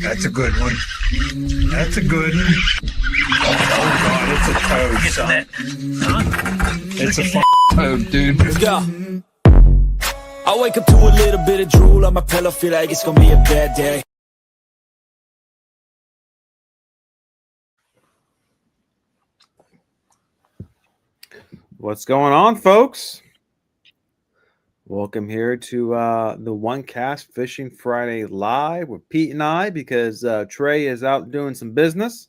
That's a good one. That's a good one. Oh God, it's a toad, son. Huh? It's a toad, dude. Let's go. I wake up to a little bit of drool on my pillow, feel like it's gonna be a bad day. What's going on, folks? Welcome here to the One Cast Fishing Friday Live with Pete and I, because Trey is out doing some business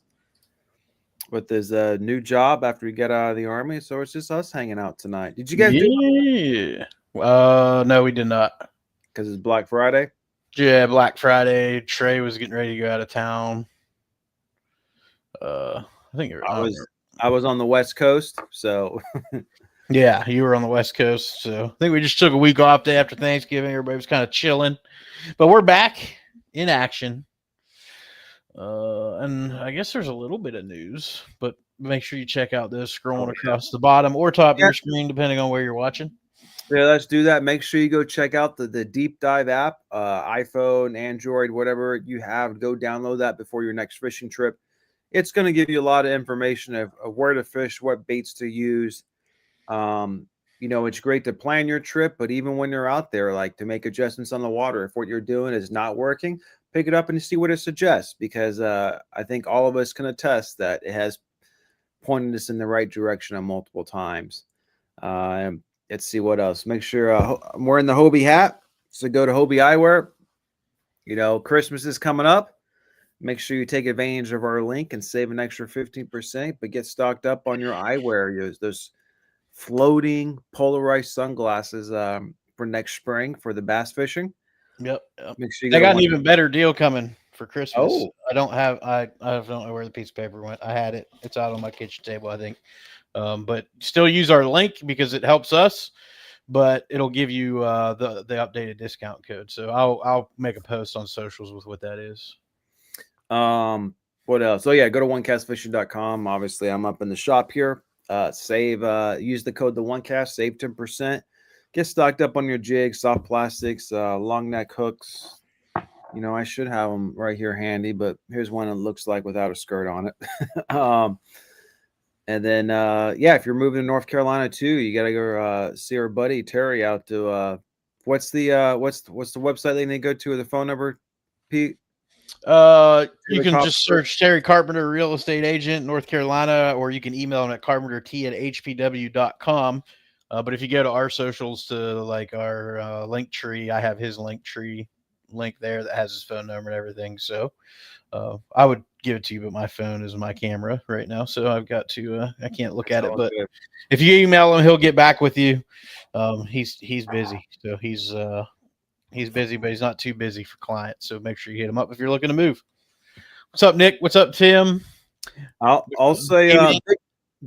with his new job after he got out of the Army. So it's just us hanging out tonight. Did you guys do Yeah. No, we did not. because it's Black Friday? Yeah, Black Friday. Trey was getting ready to go out of town. I think I was on the West Coast, so yeah, you were on the West Coast. So I think we just took a week off day after Thanksgiving. Everybody was kind of chilling, but we're back in action. And I guess there's a little bit of news, but make sure you check out this scrolling across the bottom or top of your screen, depending on where you're watching. yeah, let's do that. Make sure you go check out the Deep Dive app, iPhone, Android, whatever you have. Go download that before your next fishing trip. It's going to give you a lot of information of where to fish, what baits to use. It's great to plan your trip, but even when you're out there, like to make adjustments on the water, if what you're doing is not working, pick it up and see what it suggests, because I think all of us can attest that it has pointed us in the right direction on multiple times. Let's see what else. Make sure I'm wearing the Hobie hat. So go to Hobie Eyewear. Christmas is coming up. Make sure you take advantage of our link and save an extra 15%, but get stocked up on your eyewear. Those floating polarized sunglasses for next spring for the bass fishing. Yep. Make sure you I got an even better deal coming for Christmas. Oh. I don't know where the piece of paper went. I had it. It's out on my kitchen table, I think. But still use our link because it helps us, but it'll give you the updated discount code. So I'll make a post on socials with what that is. What else? Oh yeah, go to onecastfishing.com. Obviously, I'm up in the shop here. Use the code the OneCast, save 10%. Get stocked up on your jigs, soft plastics, long neck hooks. I should have them right here handy, but here's one that looks like without a skirt on it. And then if you're moving to North Carolina too, you gotta go see our buddy Terry out to what's the website they need to go to, or the phone number, Pete? You can just search Terry Carpenter, real estate agent, North Carolina, or you can email him at carpentert@hpw.com. But if you go to our socials, to like our link tree, I have his link tree link there that has his phone number and everything. So I would give it to you, but my phone is my camera right now, so I've got to I can't look at it. But if you email him, he'll get back with you. He's busy, so he's busy, but he's not too busy for clients. So make sure you hit him up if you're looking to move. What's up, Nick? What's up, Tim? I'll say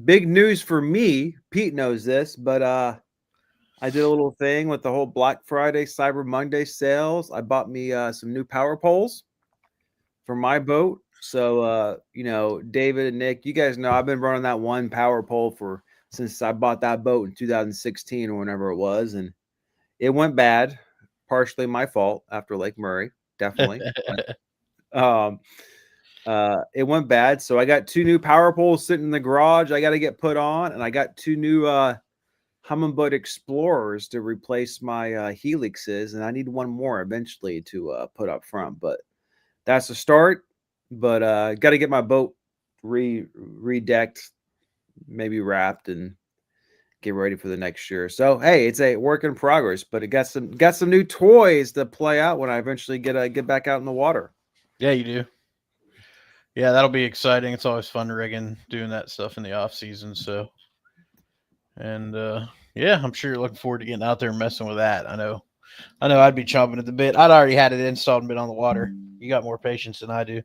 big news for me. Pete knows this, but I did a little thing with the whole Black Friday, Cyber Monday sales. I bought me some new power poles for my boat. So David and Nick, you guys know I've been running that one power pole since I bought that boat in 2016 or whenever it was, and it went bad. Partially my fault after Lake Murray, definitely. It went bad, so I got two new power poles sitting in the garage. I got to get put on, and I got two new Humminbird Explorers to replace my Helixes, and I need one more eventually to put up front. But that's a start. But got to get my boat redecked, maybe wrapped, and get ready for the next year. So hey, it's a work in progress, but it got some new toys to play out when I eventually get back out in the water. Yeah, you do. Yeah, that'll be exciting. It's always fun rigging, doing that stuff in the off season. So, and I'm sure you're looking forward to getting out there and messing with that. I know I'd be chomping at the bit. I'd already had it installed and been on the water. You got more patience than I do.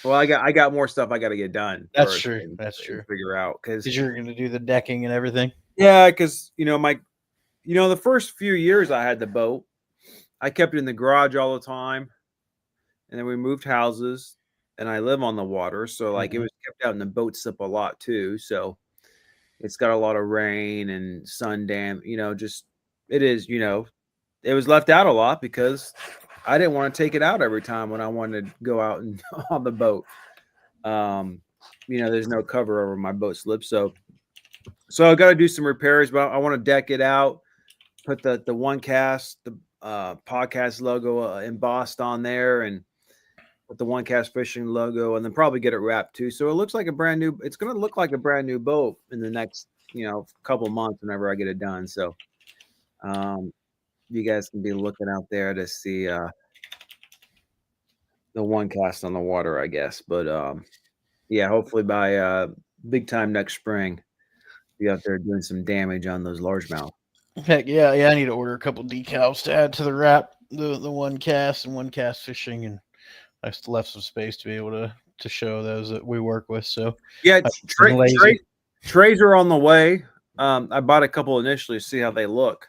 Well, I got more stuff I got to get done. That's true. That's true. Figure out because you're going to do the decking and everything. Yeah, because the first few years I had the boat, I kept it in the garage all the time, and then we moved houses, and I live on the water, so like it was kept out in the boat slip a lot too. So it's got a lot of rain and sun dam. It is. It was left out a lot because I didn't want to take it out every time when I wanted to go out and on the boat. There's no cover over my boat slip, so I got to do some repairs. But I want to deck it out, put the one cast, the podcast logo embossed on there, and put the One Cast Fishing logo, and then probably get it wrapped too. So it looks like a brand new. It's going to look like a brand new boat in the next couple months whenever I get it done. So you guys can be looking out there to see the One Cast on the water, I guess. But hopefully by big time next spring, be out there doing some damage on those largemouth. Heck yeah. I need to order a couple decals to add to the wrap, the One Cast and One Cast Fishing, and I still left some space to be able to show those that we work with. So yeah, trays are on the way. I bought a couple initially to see how they look.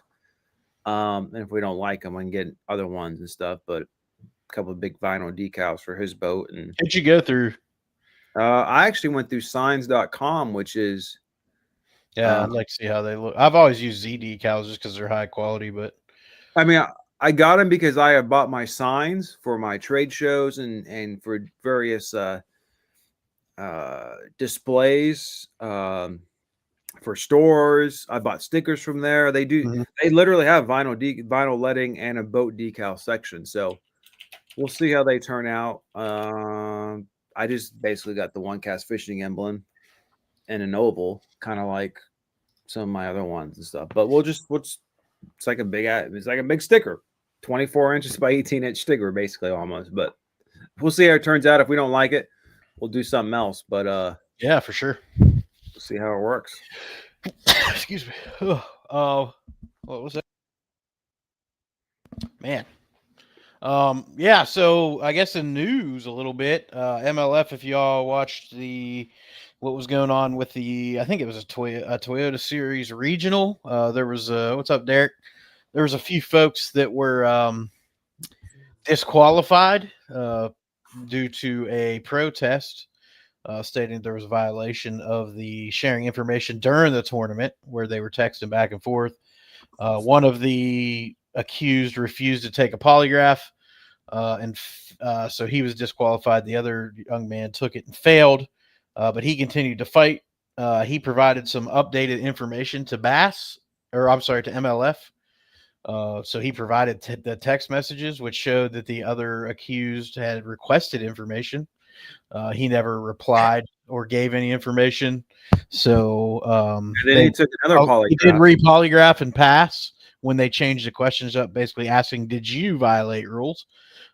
And if we don't like them, I can get other ones and stuff. But a couple of big vinyl decals for his boat. And what'd you go through? I actually went through signs.com, which is I'd like to see how they look. I've always used Z decals just because they're high quality, but I mean, I got them because I have bought my signs for my trade shows and for various displays for stores. I bought stickers from there. They do. Mm-hmm. They literally have vinyl leading and a boat decal section. So we'll see how they turn out. I just basically got the One Cast Fishing emblem and an oval, kind of like some of my other ones and stuff. But it's like a big sticker. 24 inches by 18-inch sticker, basically, almost. But we'll see how it turns out. If we don't like it, we'll do something else. But yeah, for sure. We'll see how it works. Excuse me. What was that? Man. Yeah, so I guess in news a little bit, MLF, if y'all watched what was going on with I think it was a Toyota Series Regional. There was what's up, Derek? There was a few folks that were disqualified due to a protest stating there was a violation of the sharing information during the tournament where they were texting back and forth. One of the accused refused to take a polygraph, so he was disqualified. The other young man took it and failed, but he continued to fight. He provided some updated information to MLF. So he provided the text messages, which showed that the other accused had requested information. He never replied or gave any information. So then he took another polygraph. He did re-polygraph and pass when they changed the questions up, basically asking, did you violate rules?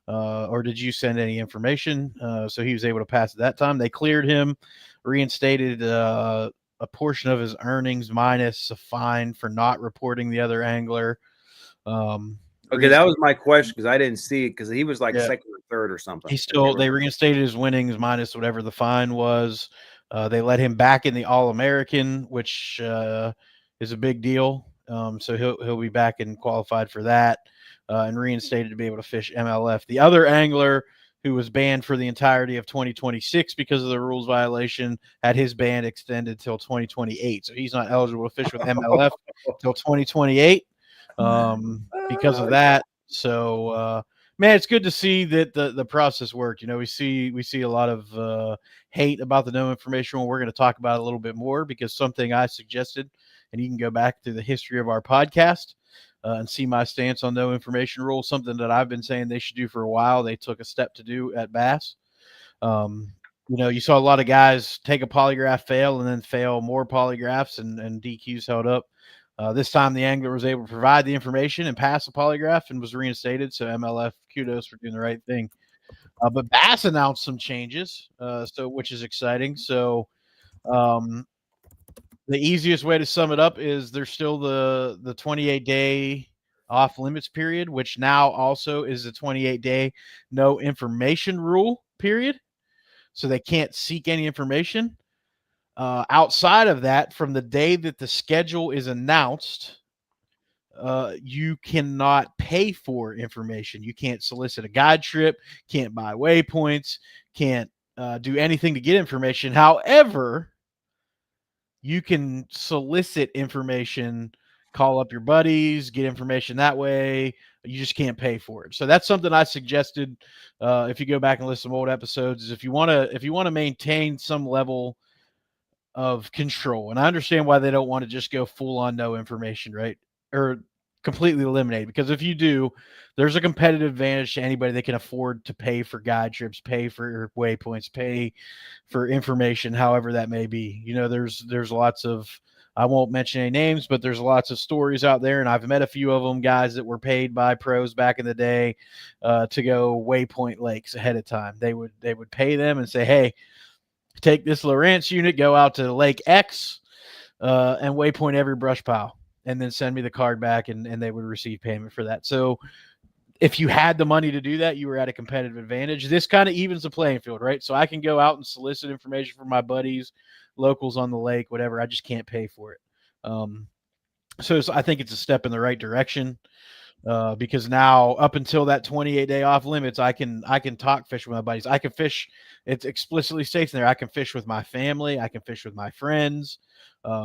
Or did you send any information? So he was able to pass at that time. They cleared him, reinstated a portion of his earnings minus a fine for not reporting the other angler. Okay, that was my question because I didn't see it because he was like second or third or something. They reinstated his winnings minus whatever the fine was. They let him back in the All-American, which is a big deal. So he'll be back and qualified for that and reinstated to be able to fish MLF. The other angler who was banned for the entirety of 2026 because of the rules violation had his ban extended till 2028. So he's not eligible to fish with MLF till 2028. Because of that. So man, it's good to see that the process worked. We see a lot of hate about the no information rule. We're going to talk about it a little bit more because something I suggested, and you can go back through the history of our podcast and see my stance on no information rule, something that I've been saying they should do for a while. They took a step to do at Bass. You saw a lot of guys take a polygraph, fail, and then fail more polygraphs and DQs held up. This time the angler was able to provide the information and pass the polygraph and was reinstated. So MLF, kudos for doing the right thing. But Bass announced some changes, which is exciting. So the easiest way to sum it up is there's still the 28-day off limits period, which now also is the 28-day no information rule period. So they can't seek any information. Outside of that, from the day that the schedule is announced, you cannot pay for information. You can't solicit a guide trip, can't buy waypoints, can't do anything to get information. However, you can solicit information call up your buddies, get information that way. You just can't pay for it. So that's something I suggested. If you go back and listen to some old episodes, is if you want to maintain some level of control, and I understand why they don't want to just go full on no information, right? Or completely eliminate, because if you do, there's a competitive advantage to anybody that can afford to pay for guide trips, pay for waypoints, pay for information, however that may be. There's lots of, I won't mention any names, but there's lots of stories out there, and I've met a few of them, guys that were paid by pros back in the day to go waypoint lakes ahead of time. They would pay them and say, hey, take this Lowrance unit, go out to Lake X and waypoint every brush pile, and then send me the card back, and they would receive payment for that. So if you had the money to do that, you were at a competitive advantage. This kind of evens the playing field, right? So I can go out and solicit information from my buddies, locals on the lake, whatever. I just can't pay for it. So I think it's a step in the right direction. Because now up until that 28-day off limits, I can talk fish with my buddies. I can fish. It explicitly states in there, I can fish with my family. I can fish with my friends.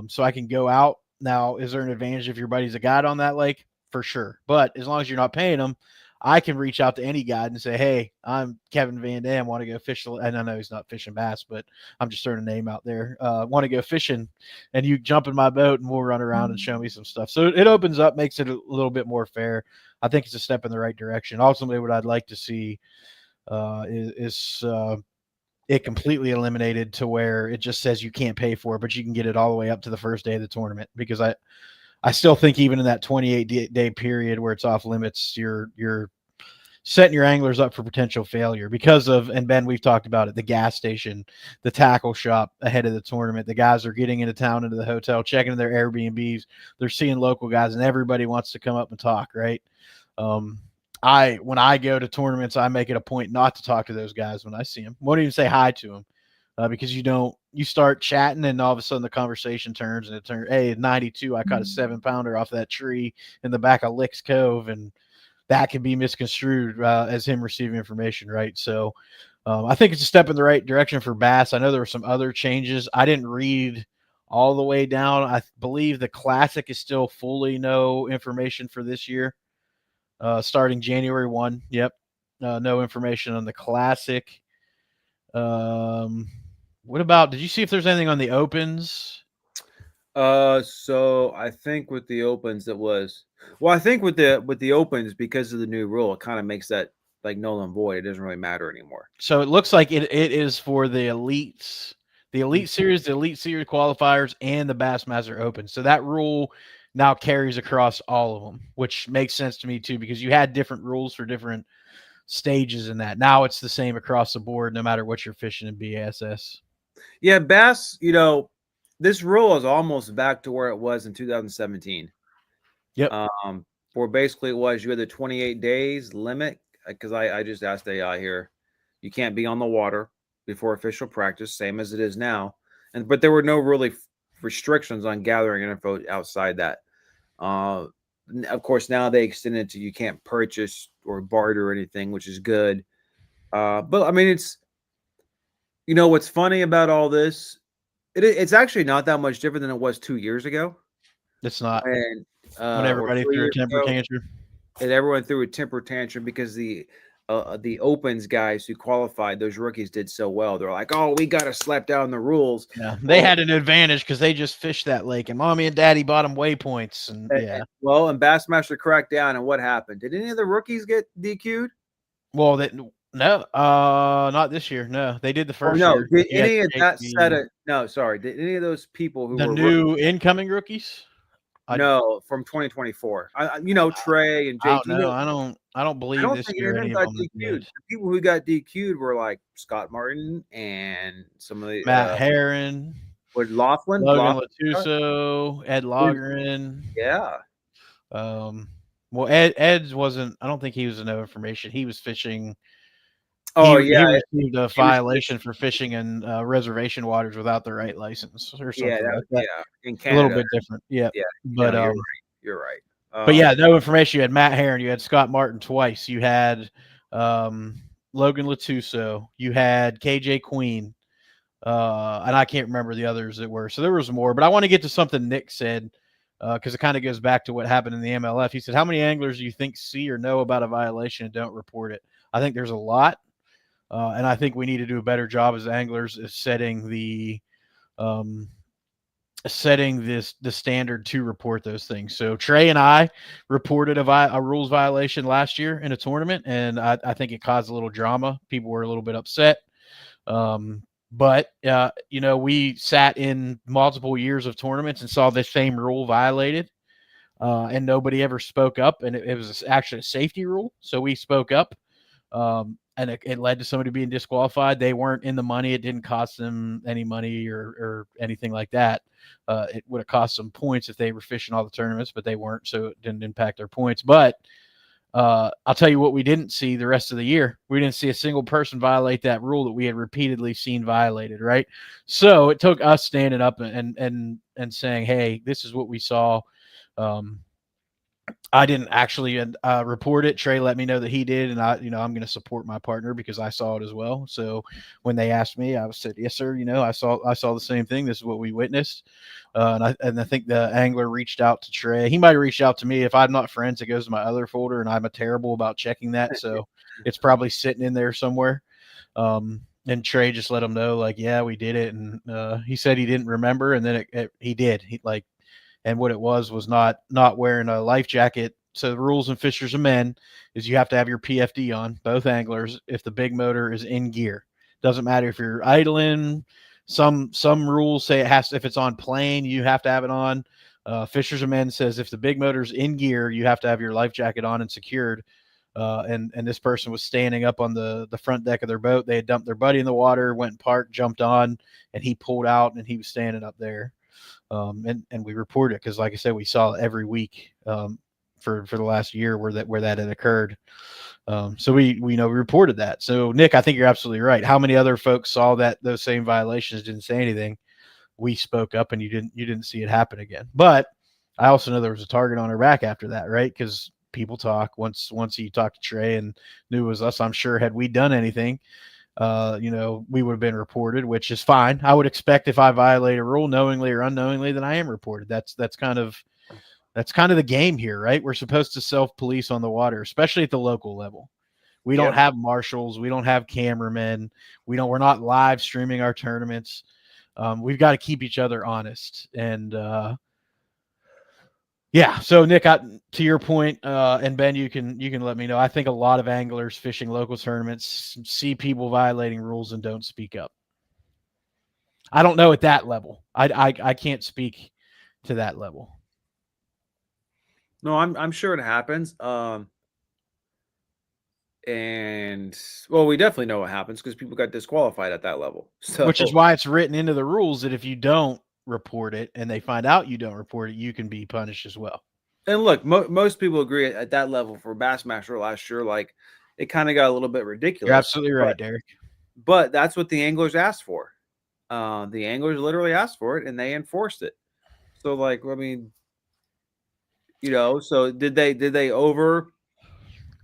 So I can go out. Now, is there an advantage if your buddy's a guide on that lake? For sure. But as long as you're not paying them, I can reach out to any guide and say, hey, I'm Kevin Van Dam, want to go fish. And I know he's not fishing bass, but I'm just throwing a name out there. Want to go fishing, and you jump in my boat and we'll run around and show me some stuff. So it opens up, makes it a little bit more fair. I think it's a step in the right direction. Ultimately, what I'd like to see is it completely eliminated to where it just says you can't pay for it, but you can get it all the way up to the first day of the tournament. Because I still think even in that 28-day period where it's off limits, you're setting your anglers up for potential failure because of, and Ben, we've talked about it, the gas station, the tackle shop ahead of the tournament. The guys are getting into town, into the hotel, checking their Airbnbs. They're seeing local guys, and everybody wants to come up and talk, right? When I go to tournaments, I make it a point not to talk to those guys when I see them. Won't even say hi to them. Because you start chatting, and all of a sudden the conversation turns, and it turns, hey, at 92, I caught a 7-pounder off that tree in the back of Licks Cove, and that can be misconstrued as him receiving information, right? So I think it's a step in the right direction for bass. I know there were some other changes. I didn't read all the way down. I believe the Classic is still fully no information for this year, starting January 1. Yep, no information on the Classic. What about, did you see if there's anything on the opens? So I think with the opens I think with the opens, because of the new rule, it kind of makes that like null and void. It doesn't really matter anymore. So it looks like it is for the elites, the Elite Series, the Elite Series qualifiers, and the Bassmaster Open. So that rule now carries across all of them, which makes sense to me too, because you had different rules for different stages in that. Now it's the same across the board, no matter what you're fishing in BASS. Yeah, bass, this rule is almost back to where it was in 2017. Yep. Where basically it was, you had the 28 days limit, because I just asked AI here, you can't be on the water before official practice, same as it is now. But there were no really restrictions on gathering info outside that. Of course, now they extended to you can't purchase or barter or anything, which is good. But I mean, it's, what's funny about all this, it's actually not that much different than it was 2 years ago. It's not. And when everybody threw a temper tantrum. And everyone threw a temper tantrum because the opens guys who qualified, those rookies did so well. They're like, oh, we got to slap down the rules. Yeah, they had an advantage because they just fished that lake, and mommy and daddy bought them waypoints. And yeah. Well, and Bassmaster cracked down, and what happened? Did any of the rookies get DQ'd? Well, no, not this year. No, they did the first year. Did any of that set of did any of those people who the were new incoming rookies? No, from 2024. Trey and JT. I don't believe this year any of them DQ'd. The people who got DQ'd were like Scott Martin and some of the Matt Herron, with Loughlin, Logan Latuso, Ed Logren. Yeah. Well, Ed's wasn't. I don't think he was in no information. He was fishing. Oh, he received a violation for fishing in reservation waters without the right license or something like that. Yeah, in Canada. A little bit different. Yeah. But you're right. But yeah, no information. You had Matt Herron, you had Scott Martin twice, you had Logan Latuso, you had KJ Queen, and I can't remember the others that were. So there was more. But I want to get to something Nick said because it kind of goes back to what happened in the MLF. He said, "How many anglers do you think see or know about a violation and don't report it?" I think there's a lot, and I think we need to do a better job as anglers of setting the standard to report those things. So Trey and I reported a rules violation last year in a tournament, and I think it caused a little drama. People were a little bit upset. But we sat in multiple years of tournaments and saw the same rule violated, and nobody ever spoke up. And it was actually a safety rule, so we spoke up, and it led to somebody being disqualified. They weren't in the money. It didn't cost them any money or anything like that. It would have cost them points if they were fishing all the tournaments, but they weren't, so it didn't impact their points. But I'll tell you what we didn't see the rest of the year. We didn't see a single person violate that rule that we had repeatedly seen violated, right? So it took us standing up and saying, hey, this is what we saw. I didn't actually report it. Trey let me know that he did, and I'm going to support my partner because I saw it as well. So when they asked me, I said, "Yes, sir. I saw the same thing. This is what we witnessed." And I think the angler reached out to Trey. He might have reached out to me. If I'm not friends, it goes to my other folder, and I'm terrible about checking that. So it's probably sitting in there somewhere. And Trey just let him know, like, yeah, we did it. And he said he didn't remember, and then he did. And what it was not wearing a life jacket. So the rules in Fishers of Men is you have to have your PFD on, both anglers, if the big motor is in gear. Doesn't matter if you're idling. Some rules say if it's on plane, you have to have it on. Fishers of Men says if the big motor's in gear, you have to have your life jacket on and secured. And this person was standing up on the front deck of their boat. They had dumped their buddy in the water, went and parked, jumped on, and he pulled out, and he was standing up there. And we reported it because, like I said, we saw it every week for the last year where that had occurred. So we reported that. So Nick, I think you're absolutely right. How many other folks saw those same violations, didn't say anything? We spoke up, and you didn't see it happen again. But I also know there was a target on our back after that, right? Because people talk. Once he talked to Trey and knew it was us, I'm sure had we done anything, we would have been reported, which is fine. I would expect if I violate a rule knowingly or unknowingly, then I am reported. That's kind of the game here, right? We're supposed to self-police on the water, especially at the local level. We don't have marshals. We don't have cameramen. We're not live streaming our tournaments. We've got to keep each other honest. And, yeah. So Nick, to your point, and Ben, you can let me know. I think a lot of anglers fishing local tournaments see people violating rules and don't speak up. I don't know at that level. I can't speak to that level. No, I'm sure it happens. And well, we definitely know what happens because people got disqualified at that level. So, which is why it's written into the rules that if you don't report it and they find out you don't report it, you can be punished as well. And look, most people agree at that level for Bassmaster last year, like it kind of got a little bit ridiculous. You're absolutely right, Derek. But that's what the anglers asked for. The anglers literally asked for it, and they enforced it. So, like, I mean, so did they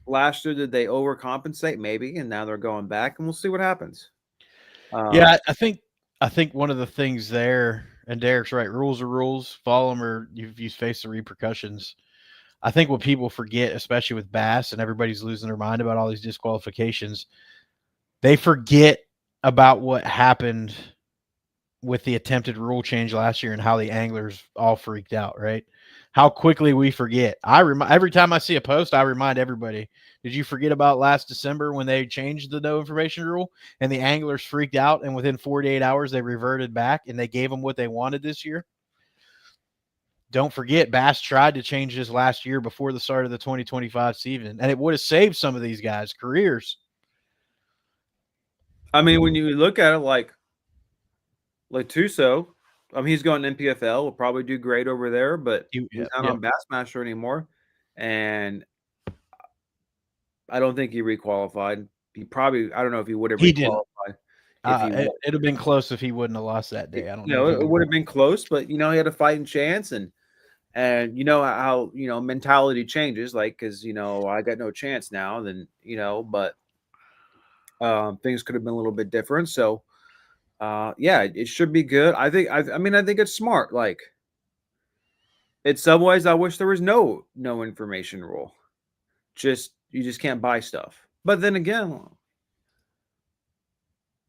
last year? Did they overcompensate? Maybe, and now they're going back, and we'll see what happens. Yeah, I think one of the things there, and Derek's right, rules are rules. Follow them, or you face the repercussions. I think what people forget, especially with bass, and everybody's losing their mind about all these disqualifications, they forget about what happened with the attempted rule change last year and how the anglers all freaked out, right? How quickly we forget. Every time I see a post, I remind everybody, did you forget about last December when they changed the no information rule and the anglers freaked out, and within 48 hours they reverted back and they gave them what they wanted this year? Don't forget, Bass tried to change this last year before the start of the 2025 season, and it would have saved some of these guys' careers. I mean, when you look at it like Tuso, he's going to NPFL, will probably do great over there, but he's not on Bassmaster anymore. And I don't think he requalified. I don't know if he would have requalified. It'd have been close if he wouldn't have lost that day. I don't know. It would have been close, but he had a fighting chance, and how mentality changes, like, because I got no chance now, then but things could have been a little bit different. So it should be good. I think it's smart. Like, In some ways, I wish there was no information rule. You just can't buy stuff. But then again,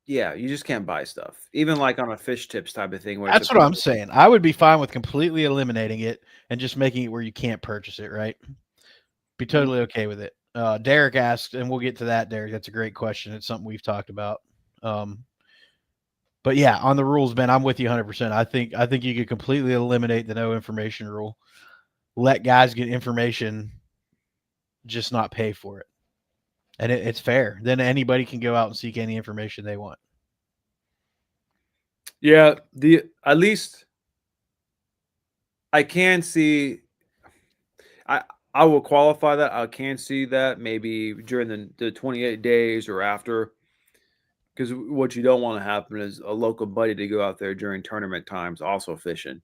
yeah, you just can't buy stuff. Even like on a fish tips type of thing. Where That's what I'm saying. I would be fine with completely eliminating it and just making it where you can't purchase it, right? Be totally okay with it. Derek asked, and we'll get to that, Derek. That's a great question. It's something we've talked about. But yeah, on the rules, Ben, I'm with you 100%. I think you could completely eliminate the no information rule. Let guys get information, just not pay for it. And it's fair. Then anybody can go out and seek any information they want. Yeah, at least I can see. I will qualify that. I can see that maybe during the 28 days or after, because what you don't want to happen is a local buddy to go out there during tournament times also fishing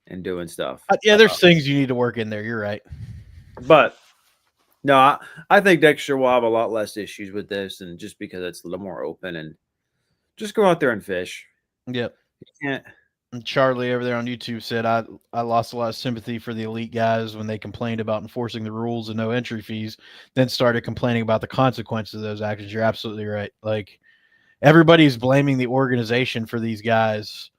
and doing stuff. Yeah, there's things you need to work in there. You're right. But no, I think next year we'll have a lot less issues with this, and just because it's a little more open, and just go out there and fish. Yep. You can't. And Charlie over there on YouTube said, I lost a lot of sympathy for the elite guys when they complained about enforcing the rules and no entry fees, then started complaining about the consequences of those actions. You're absolutely right. Like, everybody's blaming the organization for these guys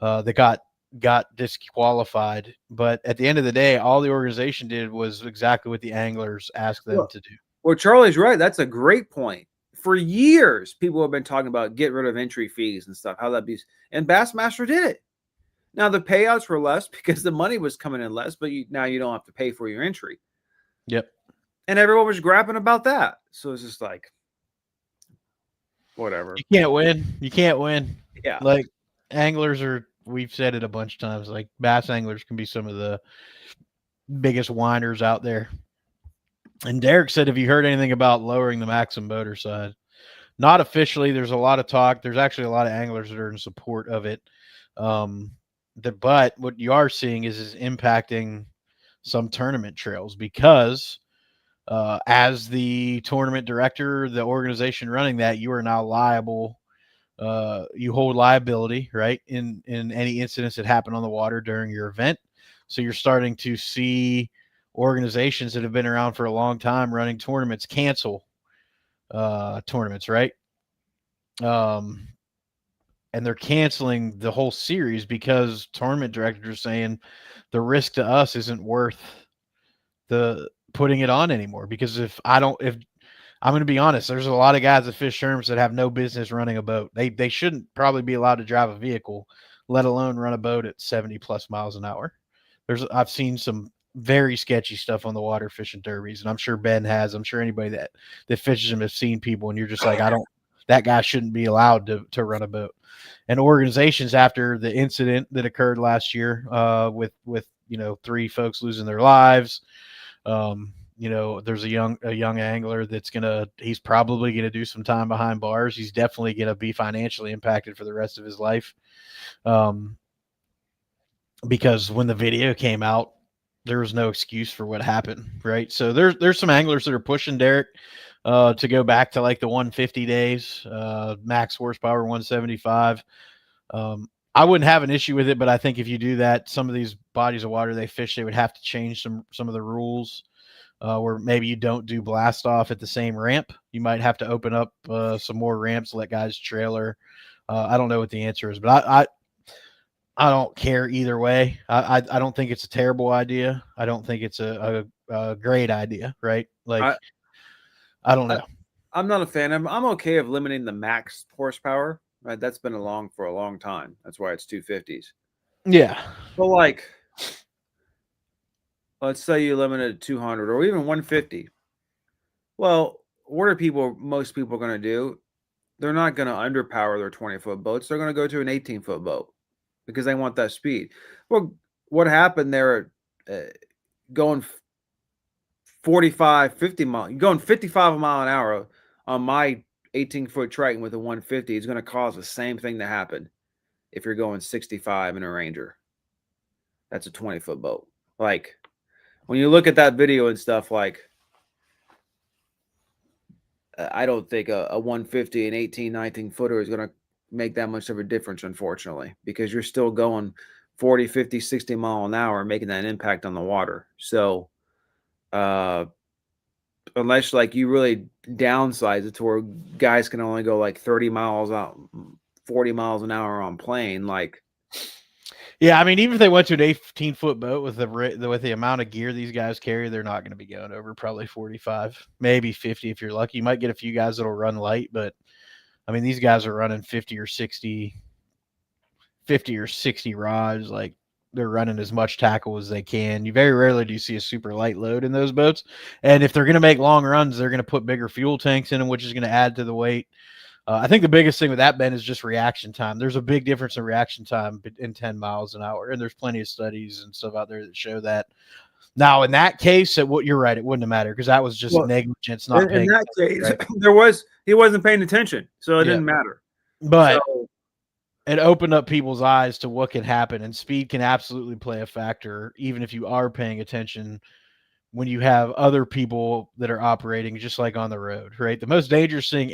that got disqualified. But at the end of the day, all the organization did was exactly what the anglers asked them to do. Well, Charlie's right. That's a great point. For years, people have been talking about get rid of entry fees and stuff, how that be. And Bassmaster did it. Now, the payouts were less because the money was coming in less, but now you don't have to pay for your entry. Yep. And everyone was grapping about that. So it's just like, whatever. You can't win. You can't win. Yeah. Like, anglers are, we've said it a bunch of times, like, bass anglers can be some of the biggest whiners out there. And Derek said, have you heard anything about lowering the maximum motor size? Not officially. There's a lot of talk. There's actually a lot of anglers that are in support of it. But what you are seeing is impacting some tournament trails because as the tournament director, the organization running that, you are now liable. You hold liability, right, in any incidents that happen on the water during your event. So you're starting to see organizations that have been around for a long time running tournaments cancel tournaments, right? And they're canceling the whole series because tournament directors are saying the risk to us isn't worth the putting it on anymore. Because if I'm going to be honest, there's a lot of guys that fish tournaments that have no business running a boat. They shouldn't probably be allowed to drive a vehicle, let alone run a boat at 70 plus miles an hour. I've seen some very sketchy stuff on the water fishing derbies, and I'm sure Ben has. I'm sure anybody that fishes them has seen people, and you're just like, that guy shouldn't be allowed to run a boat. And organizations, after the incident that occurred last year with 3 folks losing their lives, there's a young angler he's probably gonna do some time behind bars. He's definitely gonna be financially impacted for the rest of his life. Because when the video came out, there was no excuse for what happened, right? So there's some anglers that are pushing Derek to go back to like the 150 days, max horsepower 175. I wouldn't have an issue with it, but I think if you do that, some of these bodies of water they fish, they would have to change some of the rules, where maybe you don't do blast off at the same ramp. You might have to open up some more ramps, let guys trailer. I don't know what the answer is, but I don't care either way. I don't think it's a terrible idea. I don't think it's a great idea, right? Like, I don't know. I'm not a fan. I'm okay of limiting the max horsepower. Right, that's been for a long time. That's why it's 250s. Yeah, but like, let's say you limit it to 200 or even 150. Well, what are most people going to do? They're not going to underpower their 20-foot boats. They're going to go to an 18-foot boat because they want that speed. Well, what happened there? Going 45, 50 miles, going 55 mile an hour on my 18-foot Triton with a 150 is going to cause the same thing to happen if you're going 65 in a Ranger. That's a 20-foot boat. Like, when you look at that video and stuff, like, I don't think a 150 and 18, 19 footer is going to make that much of a difference, unfortunately, because you're still going 40, 50, 60 mile an hour, making that impact on the water. So, unless like you really downsize it to where guys can only go like 30 miles out, 40 miles an hour on plane, like, Yeah, I mean, even if they went to an 18-foot boat with the amount of gear these guys carry, they're not going to be going over probably 45, maybe 50 if you're lucky. You might get a few guys that'll run light, but I mean, these guys are running 50 or 60 rods. Like, they're running as much tackle as they can. You very rarely do you see a super light load in those boats. And if they're going to make long runs, they're going to put bigger fuel tanks in them, which is going to add to the weight. I think the biggest thing with that, Ben, is just reaction time. There's a big difference in reaction time in 10 miles an hour, and there's plenty of studies and stuff out there that show that. Now, in that case, you're right, it wouldn't have mattered because that was just negligence. Not in that case, right? He wasn't paying attention, so it didn't matter. But it opened up people's eyes to what can happen, and speed can absolutely play a factor, even if you are paying attention. When you have other people that are operating just like on the road, right? The most dangerous thing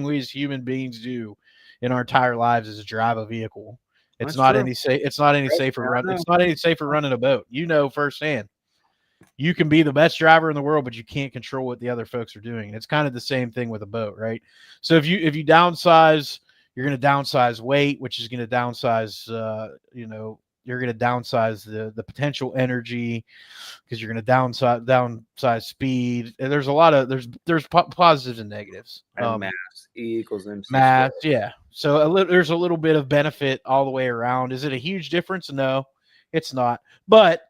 we as human beings do in our entire lives is drive a vehicle. It's not any safer running a boat. You know firsthand. You can be the best driver in the world, but you can't control what the other folks are doing. And it's kind of the same thing with a boat, right? So if you downsize, you're going to downsize weight, which is going to downsize you're going to downsize the potential energy because you're going to downsize speed. And there's a lot of there's positives and negatives. And mass, E equals MC mass, squared. yeah. So there's a little bit of benefit all the way around. Is it a huge difference? No, it's not. But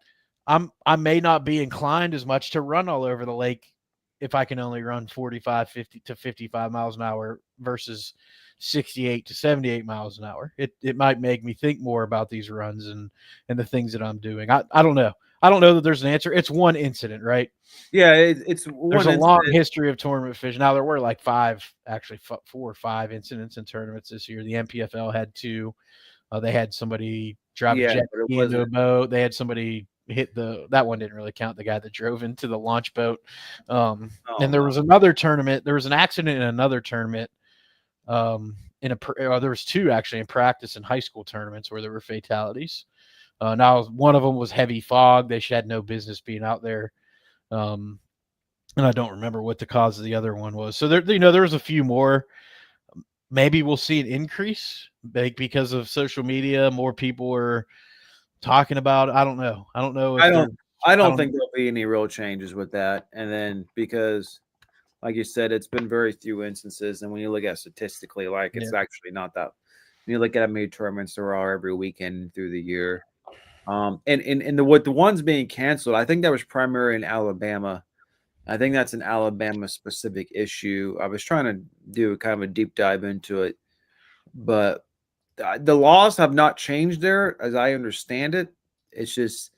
I may not be inclined as much to run all over the lake if I can only run 45, 50 to 55 miles an hour versus 68 to 78 miles an hour. It might make me think more about these runs and the things that I'm doing. I don't know. I don't know that there's an answer. It's one incident, right? Yeah, it's one there's a incident. long history of tournament fishing. Now there were like 4 or 5 incidents in tournaments this year. The MPFL had 2. They had somebody drive a jet ski into a boat. They had somebody hit that one didn't really count, the guy that drove into the launch boat. And there was another tournament. There was an accident in another tournament. There was 2 actually in practice in high school tournaments where there were fatalities. Now one of them was heavy fog. They had no business being out there. And I don't remember what the cause of the other one was. So there was a few more. Maybe we'll see an increase because of social media. More people are talking about it. I don't know. I don't know. I don't think there'll be any real changes with that. And then because, like you said, it's been very few instances. And when you look at statistically, like it's actually not that. When you look at how many tournaments there are every weekend through the year, and the ones being canceled, I think that was primarily in Alabama. I think that's an Alabama specific issue. I was trying to do kind of a deep dive into it, but the laws have not changed there, as I understand it. It's just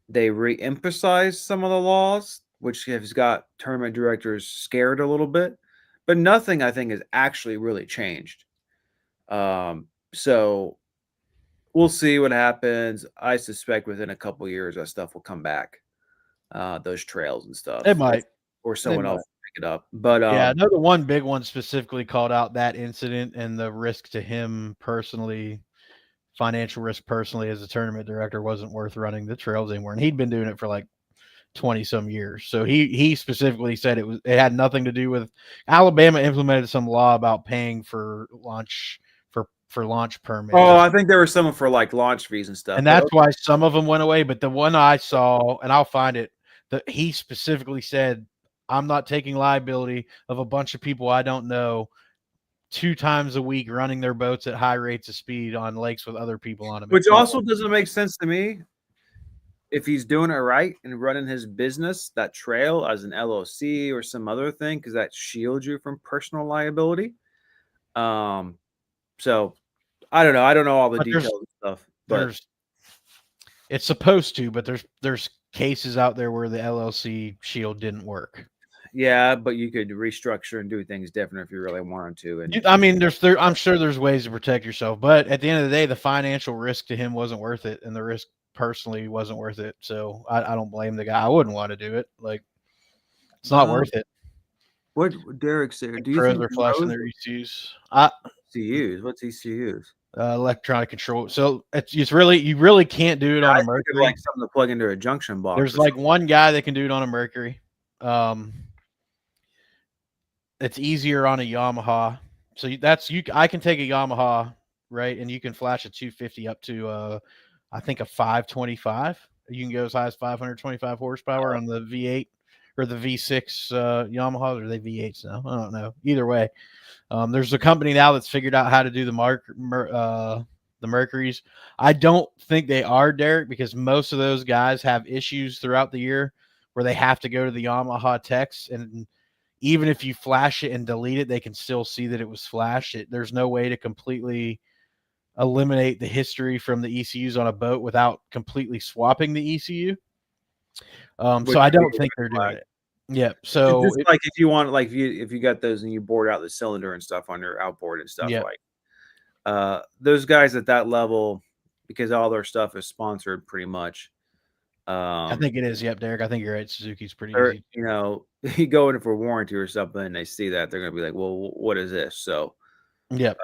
they re-emphasize some of the laws, which has got tournament directors scared a little bit, but nothing I think has actually really changed. So we'll see what happens. I suspect within a couple of years that stuff will come back. Those trails and stuff. It might, or someone else pick it up. But I know the one big one specifically called out that incident and the risk to him personally, financial risk personally as a tournament director, wasn't worth running the trails anymore. And he'd been doing it for like 20 some years. So he specifically said it had nothing to do with Alabama implemented some law about paying for launch permits. Oh, I think there was some for like launch fees and stuff. And that's why some of them went away. But the one I saw, and I'll find it, that he specifically said, I'm not taking liability of a bunch of people I don't know 2 times a week running their boats at high rates of speed on lakes with other people on them. Which also doesn't make sense to me. If he's doing it right and running his business, that trail as an LLC or some other thing, because that shields you from personal liability. So I don't know. I don't know all the details and stuff. But it's supposed to, but there's cases out there where the LLC shield didn't work. Yeah, but you could restructure and do things different if you really wanted to. And I mean, I'm sure there's ways to protect yourself, but at the end of the day, the financial risk to him wasn't worth it, and the risk personally wasn't worth it. So I don't blame the guy. I wouldn't want to do it. Like, it's not worth it. What Derek said? Do you think they're flashing their ECUs? ECUs? What's ECUs? electronic control. So it's really, you really can't do it on I a think of Mercury. like something to plug into a junction box. There's or like something. one guy that can do it on a Mercury. It's easier on a Yamaha. So that's you. I can take a Yamaha, right, and you can flash a 250 up to I think a 525. You can go as high as 525 horsepower on the V8 or the V6 Yamahas, or are they V8s now? I don't know. Either way, there's a company now that's figured out how to do the Mercuries. I don't think they are, Derek, because most of those guys have issues throughout the year where they have to go to the Yamaha techs, and even if you flash it and delete it, they can still see that it was flashed. There's no way to completely eliminate the history from the ECUs on a boat without completely swapping the ECU. So I don't think they're doing it. Yeah. So it's like if you want, like if you got those and you board out the cylinder and stuff on your outboard and stuff, like those guys at that level, because all their stuff is sponsored pretty much. I think it is. Yep, Derek. I think you're right. Suzuki's pretty easy. You know, you go in for warranty or something, and they see that, they're gonna be like, "Well, what is this?" So, yep.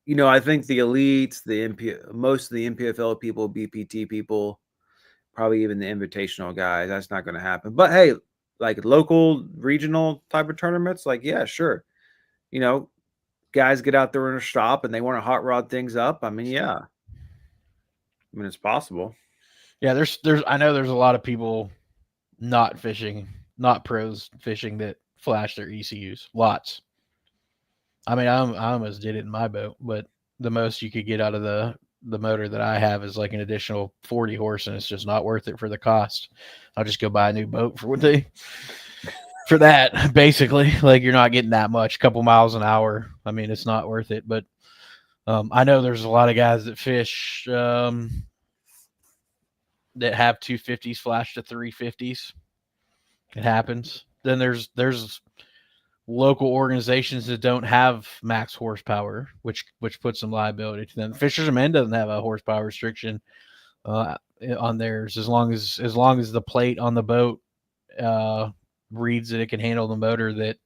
You know, I think the elites, most of the MPFL people, BPT people, probably even the invitational guys, that's not going to happen. But hey, like local, regional type of tournaments, like yeah, sure. You know, guys get out there in a shop and they want to hot rod things up. I mean, yeah. I mean, it's possible. Yeah, I know there's a lot of people not pros fishing that flash their ECUs. Lots. I mean, I almost did it in my boat, but the most you could get out of the motor that I have is like an additional 40 horse, and it's just not worth it for the cost. I'll just go buy a new boat for that. Basically, like you're not getting that much, couple miles an hour. I mean, it's not worth it. But I know there's a lot of guys that fish that have 250s flash to 350s. It happens. Then there's local organizations that don't have max horsepower, which puts some liability to them. Fisher's Men doesn't have a horsepower restriction on theirs, as long as the plate on the boat reads that it can handle the motor that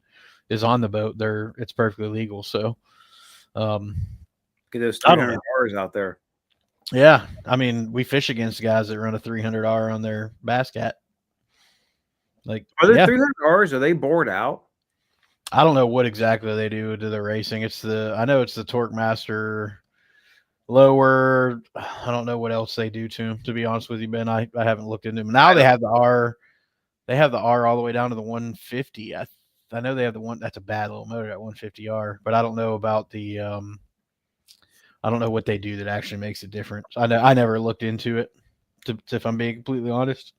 is on the boat. It's perfectly legal. So, get those 300 Rs out there. Yeah, I mean, we fish against guys that run a 300R on their Bass Cat. Like, are there 300Rs? Are they bored out? I don't know what exactly they do to the racing. I know it's the Torque Master lower. I don't know what else they do to them, to be honest with you, Ben. I haven't looked into them. Now they have the R. They have the R all the way down to the 150. I know they have the one. That's a bad little motor, that 150R. But I don't know about the. I don't know what they do that actually makes it different. I never looked into it, if I'm being completely honest.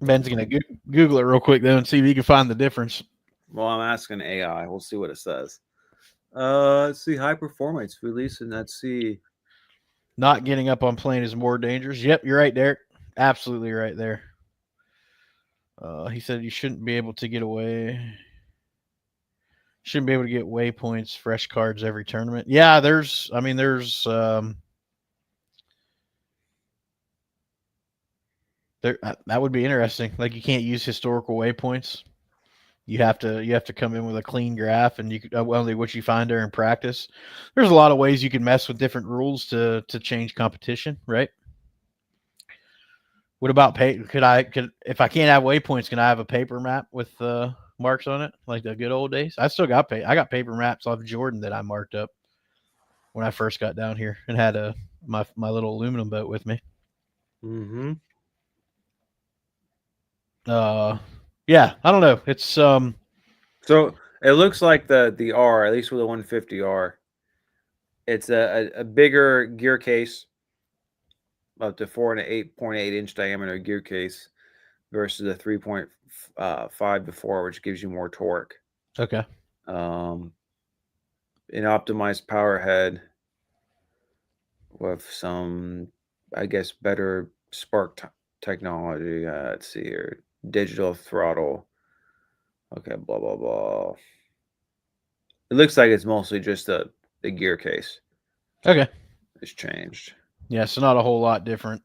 Ben's going to Google it real quick, though, and see if he can find the difference. Well, I'm asking AI. We'll see what it says. Let's see. High performance release, and let's see. Not getting up on plane is more dangerous. Yep, you're right, Derek. Absolutely right there. He said you shouldn't be able to get away. Shouldn't be able to get waypoints, fresh cards every tournament. Yeah, there's that would be interesting. Like, you can't use historical waypoints. You have to come in with a clean graph, and you could only what you find during practice. There's a lot of ways you can mess with different rules to change competition, right? What about if I can't have waypoints, can I have a paper map with marks on it, like the good old days? I still got I got paper maps off Jordan that I marked up when I first got down here and had my little aluminum boat with me. Mm-hmm. Yeah, I don't know. It's so it looks like the R, at least with the 150R, it's a bigger gear case, up to 4 and 8.8 inch diameter gear case versus a 3.5 to 4, which gives you more torque. Okay. An optimized power head with some, I guess, better spark technology. Let's see here. Digital throttle. Okay, blah, blah, blah. It looks like it's mostly just the gear case. Okay. It's changed. Yeah, so not a whole lot different.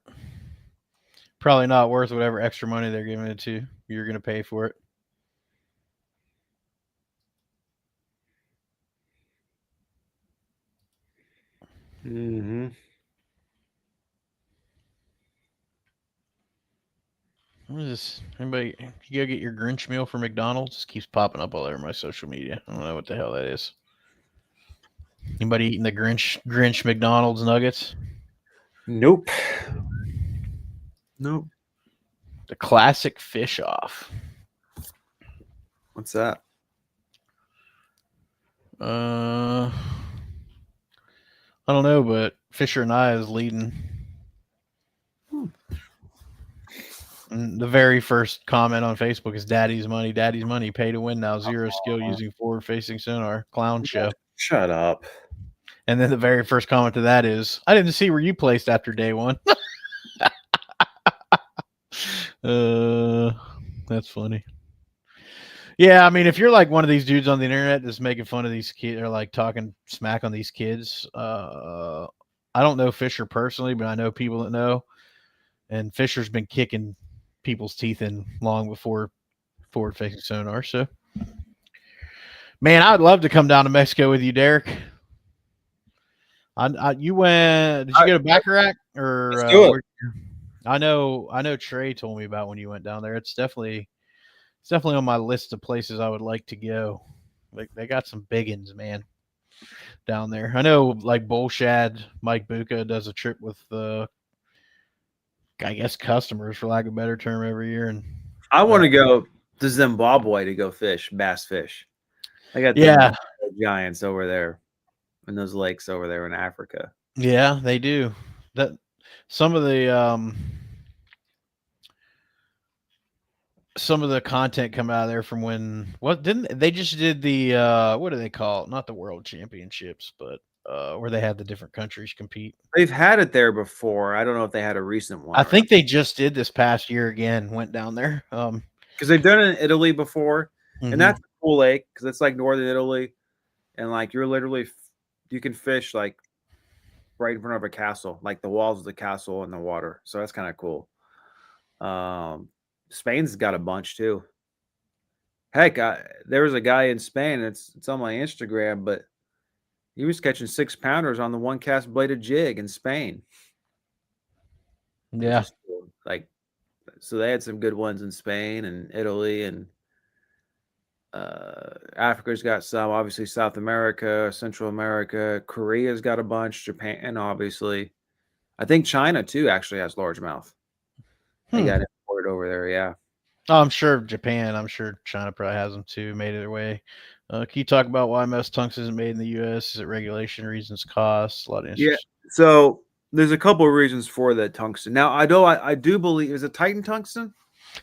Probably not worth whatever extra money they're giving it to. You're going to pay for it. Mm-hmm. What is this? Anybody, you go get your Grinch meal from McDonald's? It keeps popping up all over my social media. I don't know what the hell that is. Anybody eating the Grinch McDonald's nuggets? Nope. Nope. The classic fish off. What's that? I don't know, but Fisher and I is leading. And the very first comment on Facebook is Daddy's money, pay to win now, zero skill using forward facing sonar, clown show. Shut up. And then the very first comment to that is, I didn't see where you placed after day one. That's funny. Yeah, I mean, if you're like one of these dudes on the internet that's making fun of these kids or like talking smack on these kids, I don't know Fisher personally, but I know people that know. And Fisher's been kicking people's teeth in long before forward-facing sonar. So, man, I'd love to come down to Mexico with you, Derek. You went? Did you go to Bacharach or? Let's do it. I know. Trey told me about when you went down there. It's definitely on my list of places I would like to go. Like they got some biggins, man, down there. I know, like Bullshad, Mike Buka does a trip with I guess customers, for lack of a better term, every year. And I want to go to Zimbabwe to go fish, bass fish. I got the giants over there in those lakes over there in Africa. Yeah, they do. That some of the content come out of there from when they just did the what do they call it? Not the World Championships, but where they had the different countries compete. They've had it there before. I don't know if they had a recent one. I think they just did this past year again. Went down there because they've done it in Italy before, and that's a cool lake because it's like northern Italy, and like you can fish like right in front of a castle, like the walls of the castle in the water. So that's kind of cool. Spain's got a bunch too. Heck, there was a guy in Spain. It's on my Instagram, but he was catching 6-pounders on the one cast bladed jig in Spain. Yeah, cool. Like, so they had some good ones in Spain and Italy, and Africa's got some. Obviously, South America, Central America, Korea's got a bunch. Japan, obviously. I think China too actually has largemouth. They got imported over there. Yeah. Oh, I'm sure Japan. I'm sure China probably has them too. Made it their way. Can you talk about why most tungsten isn't made in the U.S.? Is it regulation reasons, costs? A lot of yeah. So there's a couple of reasons for the tungsten. Now, I do believe is it Titan tungsten.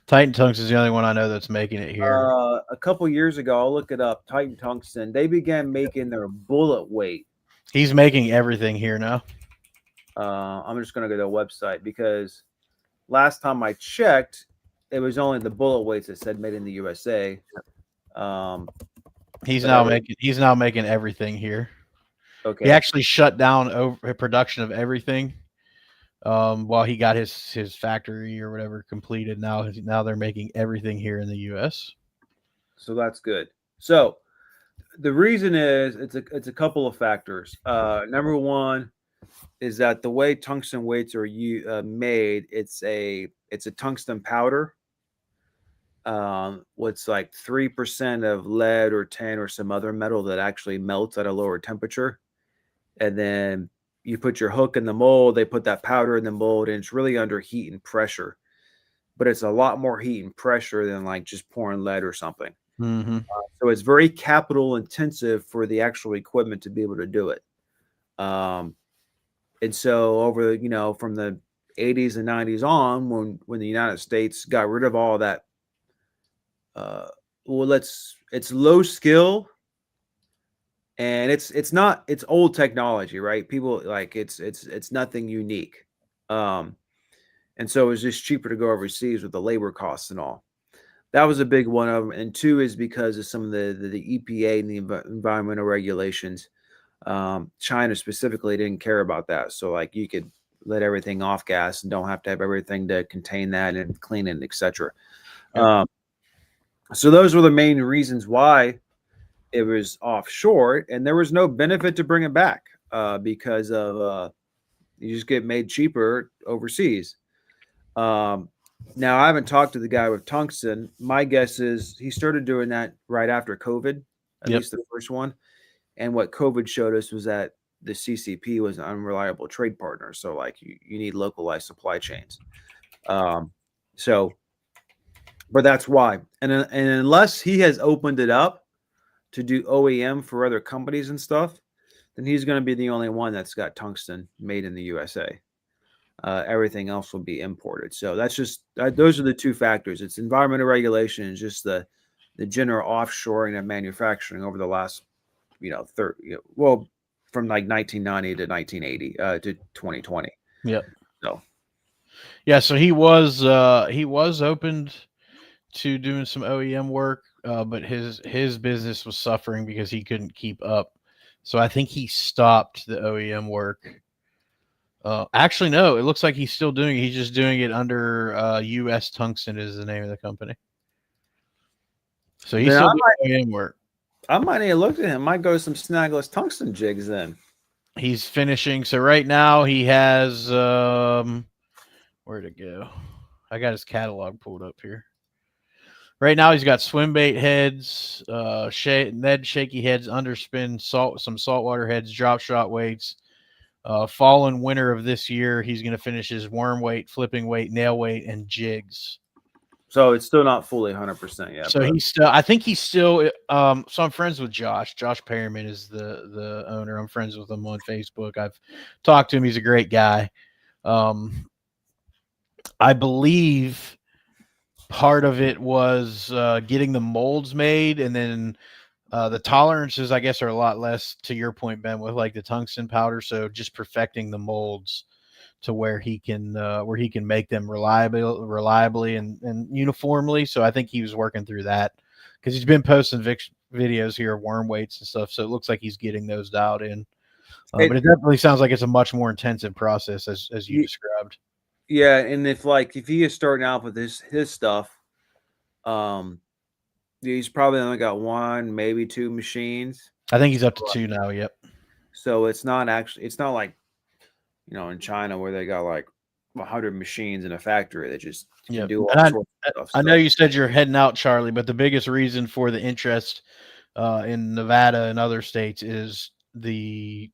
Titan tungsten is the only one I know that's making it here. A couple years ago, I'll look it up. Titan tungsten. They began making their bullet weight. He's making everything here now. I'm just going to go to the website because last time I checked, it was only the bullet weights that said made in the USA. He's now making everything here. Okay. He actually shut down production of everything while he got his factory or whatever completed. Now they're making everything here in the U.S. So that's good. So the reason is it's a couple of factors. Number one is that the way tungsten weights are made, it's a tungsten powder. What's like 3% of lead or tin or some other metal that actually melts at a lower temperature. And then you put your hook in the mold, they put that powder in the mold, and it's really under heat and pressure. But it's a lot more heat and pressure than like just pouring lead or something. So it's very capital intensive for the actual equipment to be able to do it. And so over, from the 80s and 90s on, when the United States got rid of all that, it's low skill, and it's old technology, right? People like it's nothing unique. And so it was just cheaper to go overseas with the labor costs and all. That was a big one of them. And two is because of some of the EPA and the environmental regulations. China specifically didn't care about that. So like you could let everything off gas and don't have to have everything to contain that and clean it, etc. So those were the main reasons why it was offshore, and there was no benefit to bring it back. because of you just get made cheaper overseas. Now I haven't talked to the guy with tungsten. My guess is he started doing that right after COVID, at Yep. least the first one. And what COVID showed us was that the CCP was an unreliable trade partner. So like you need localized supply chains. So, but that's why. And unless he has opened it up to do OEM for other companies and stuff, then he's going to be the only one that's got tungsten made in the USA. Everything else will be imported. So that's just those are the two factors. It's environmental regulation and just the general offshoring of manufacturing over the last, from like 1990 to 1980 to 2020. Yep. So yeah, so he was opened to doing some OEM work, but his business was suffering because he couldn't keep up. So I think he stopped the OEM work. Actually, no, it looks like he's still doing it. He's just doing it under US Tungsten is the name of the company. So he's still doing OEM work. I might need to look at him. Might go to some snagless tungsten jigs then. He's finishing. So right now he has where'd it go? I got his catalog pulled up here. Right now he's got swim bait heads, Ned shaky heads, underspin, some saltwater heads, drop shot weights. Fall and winter of this year, he's going to finish his worm weight, flipping weight, nail weight, and jigs. So it's still not fully 100% yet. So he's still, I think he's still, so I'm friends with Josh. Josh Perryman is the owner. I'm friends with him on Facebook. I've talked to him. He's a great guy. I believe part of it was getting the molds made, and then the tolerances, I guess, are a lot less, to your point, Ben, with like the tungsten powder. So just perfecting the molds to where he can make them reliably and uniformly. So I think he was working through that because he's been posting videos here of worm weights and stuff. So it looks like he's getting those dialed in. But it definitely sounds like it's a much more intensive process as you described. Yeah, and if he is starting out with his stuff, he's probably only got one, maybe two machines. I think he's up to two now. Yep. So it's not like, in China where they got like 100 machines in a factory that just do all sorts of stuff. I know you said you're heading out, Charlie, but the biggest reason for the interest in Nevada and other states is the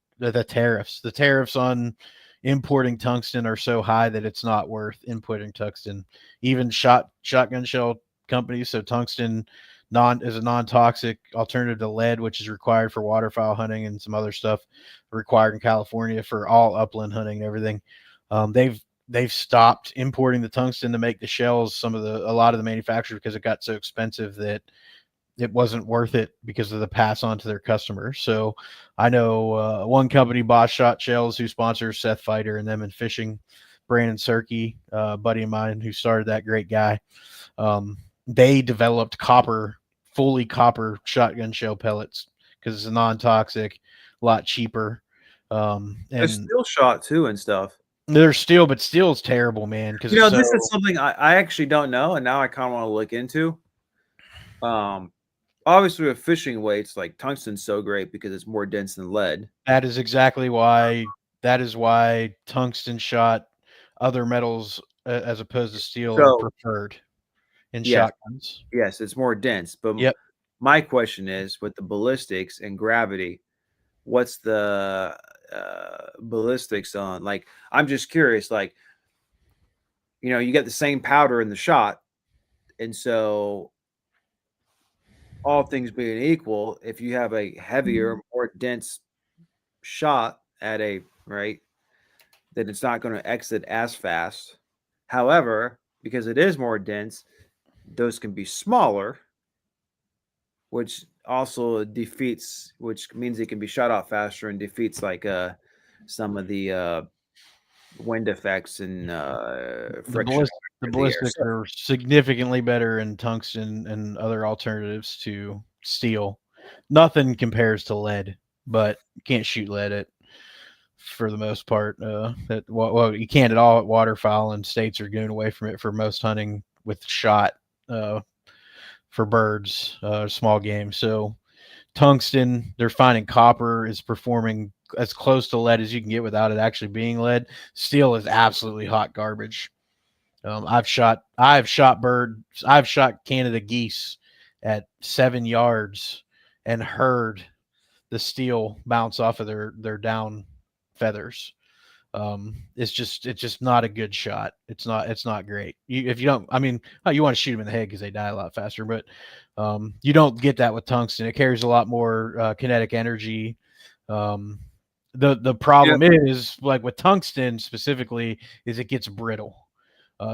tariffs. The tariffs on importing tungsten are so high that it's not worth importing tungsten. Even shotgun shell companies, so tungsten is a non-toxic alternative to lead, which is required for waterfowl hunting and some other stuff required in California for all upland hunting and everything. They've stopped importing the tungsten to make the shells. A lot of the manufacturers, because it got so expensive that it wasn't worth it because of the pass on to their customers. So I know one company, Boss Shot Shells, who sponsors Seth Fighter and them in fishing, Brandon Serkey, buddy of mine who started that, great guy. They developed fully copper shotgun shell pellets because it's a non-toxic, a lot cheaper. And there's steel shot too and stuff. There's steel, but steel's terrible, man. Because this is something I actually don't know, and now I kind of want to look into. Obviously with fishing weights, like tungsten's so great because it's more dense than lead. That is exactly why. That is why tungsten shot other metals as opposed to steel are preferred in shotguns. Yes, it's more dense. But my question is, with the ballistics and gravity, what's the ballistics on? Like, I'm just curious. Like, you get the same powder in the shot, and so all things being equal, if you have a heavier, more dense shot then it's not going to exit as fast. However, because it is more dense, those can be smaller, which also which means it can be shot out faster and defeats like some of the wind effects and friction. The ballistics are significantly better in tungsten and other alternatives to steel. Nothing compares to lead, but you can't shoot lead at, for the most part. You can't at all at waterfowl, and states are going away from it for most hunting with shot for birds, small game. So tungsten, they're finding copper is performing as close to lead as you can get without it actually being lead. Steel is absolutely hot garbage. I've shot Canada geese at 7 yards and heard the steel bounce off of their down feathers. It's just not a good shot. It's not great. If you don't, I mean, you want to shoot them in the head because they die a lot faster, but you don't get that with tungsten. It carries a lot more kinetic energy. The problem is, like with tungsten specifically, is it gets brittle.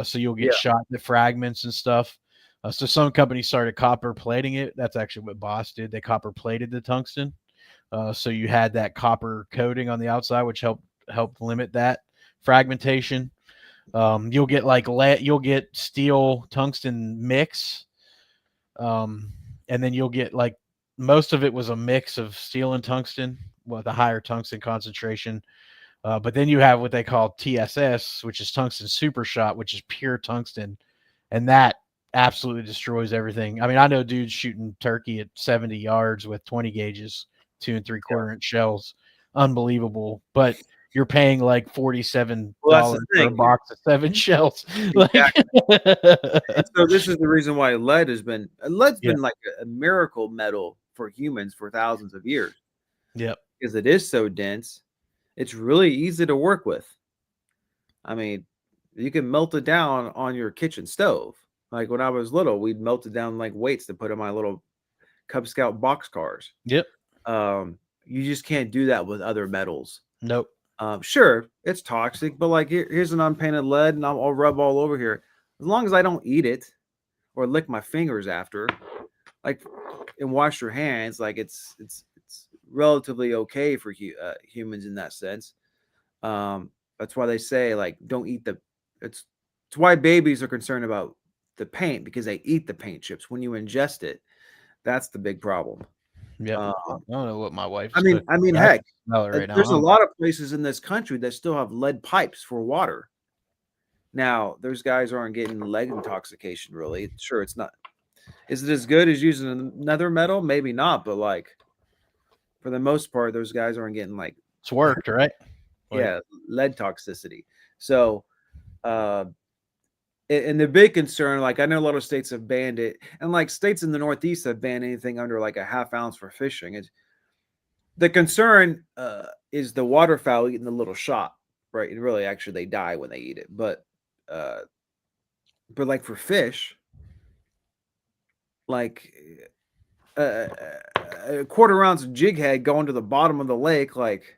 So you'll get shot to fragments and stuff. So some companies started copper plating it. That's actually what Boss did. They copper plated the tungsten. So you had that copper coating on the outside, which helped limit that fragmentation. You'll get you'll get steel tungsten mix. And then you'll get like most of it was a mix of steel and tungsten with a higher tungsten concentration. But then you have what they call TSS, which is tungsten super shot, which is pure tungsten. And that absolutely destroys everything. I mean, I know dudes shooting turkey at 70 yards with 20 gauges, 2 3/4 inch shells. Unbelievable. But you're paying like $47 for a box of 7 shells. Exactly. So this is the reason why lead's been like a miracle metal for humans for thousands of years. Yep. Because it is so dense. It's really easy to work with. I mean, you can melt it down on your kitchen stove. Like when I was little, we'd melt it down like weights to put in my little Cub Scout box cars. Yep. You just can't do that with other metals. Nope. Sure, it's toxic, but like here's an unpainted lead, and I'll rub all over here. As long as I don't eat it or lick my fingers after, like, and wash your hands, like it's relatively okay for humans in that sense. That's why they say like don't eat it's why babies are concerned about the paint, because they eat the paint chips when you ingest it. That's the big problem. Yeah, I don't know what my wife. I mean, heck, right there's a lot of places in this country that still have lead pipes for water. Now, those guys aren't getting lead intoxication, really. Sure, it's not. Is it as good as using another metal? Maybe not, but like for the most part, those guys aren't getting like it's worked, right? Yeah, lead toxicity. So, and the big concern, like I know a lot of states have banned it, and like states in the Northeast have banned anything under like a ½ ounce for fishing. It's the concern is the waterfowl eating the little shot, right? And really, actually, they die when they eat it. But like for fish, like a quarter ounce jig head going to the bottom of the lake, like